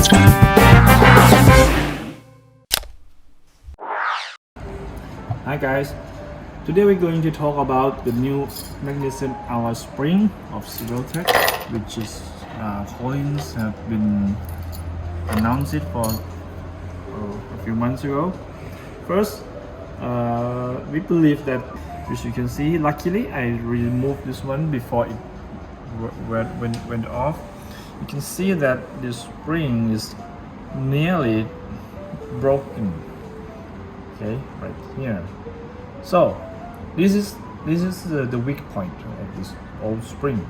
Hi guys, today we're going to talk about the new magnesium alloy spring of Swelltech, which is Collins have been announced it for a few months ago. First, we believe that, as you can see, luckily I removed this one before it went off. You can see that the spring is nearly broken. Okay, right here. So this is the weak point of this old spring,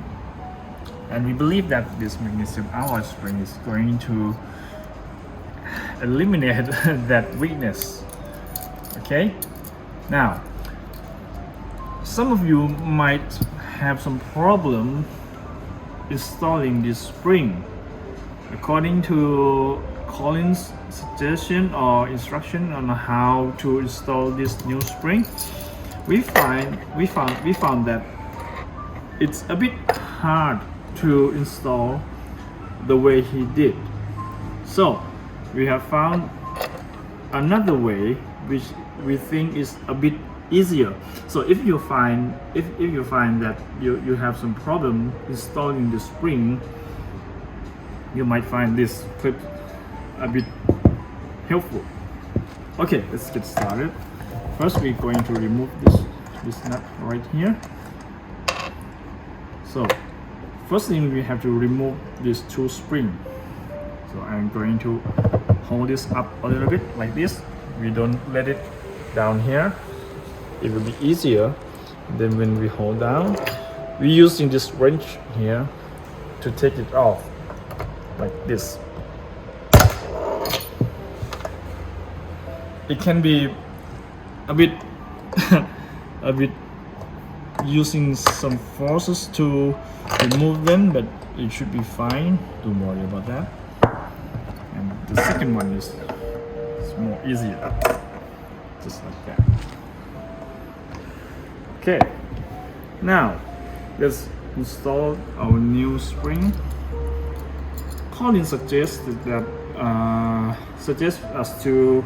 and we believe that this magnesium alloy spring is going to eliminate that weakness. Okay, now some of you might have some problem installing this spring. According to Collins' suggestion or instruction on how to install this new spring, we found that it's a bit hard to install the way he did. So we have found another way which we think is a bit easier. So if you find that you have some problem installing the spring, you might find this clip a bit helpful. Okay, let's get started. First, we're going to remove this nut right here. So first thing, we have to remove these two springs. So I'm going to hold this up a little bit like this. We don't let it down here. It will be easier. Then when we hold down, we're using this wrench here to take it off like this. It can be a bit using some forces to remove them, but it should be fine. Don't worry about that. And the second one is more easier, just like that. Okay, now let's install our new spring. Colin suggested us to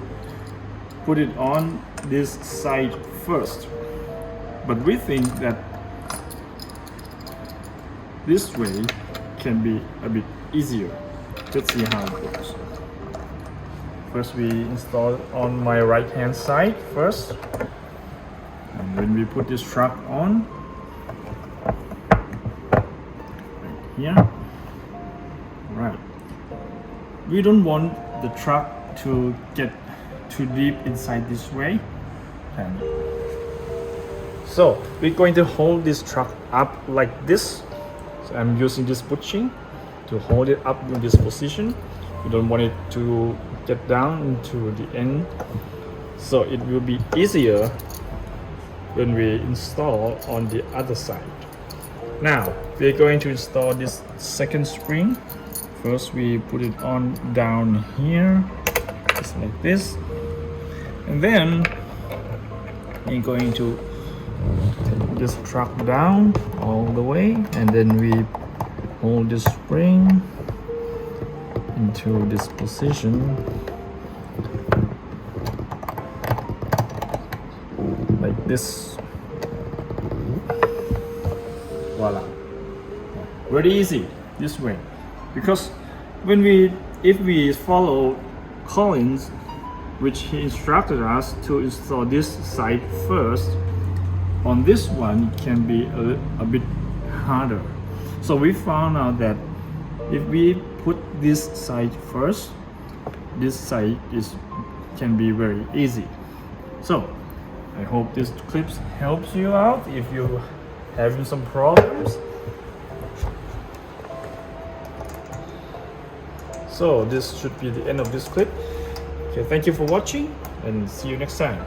put it on this side first, but we think that this way can be a bit easier. Let's see how it goes. First, we install it on my right hand side first, and when we put this truck on right here, right, we don't want the truck to get too deep inside this way. And so we're going to hold this truck up like this. So I'm using this bushing to hold it up in this position. We don't want it to get down into the end, so it will be easier when we install on the other side. Now we're going to install this second spring. First, we put it on down here, just like this, and then we're going to take this truck down all the way, and then we hold this spring into this position like this. Voila, very easy this way, because if we follow Collins, which he instructed us to install this side first, on this one it can be a bit harder. So we found out that if we put this side first, this side can be very easy. So I hope this clip helps you out if you having some problems. So this should be the end of this clip. Okay, thank you for watching, and see you next time.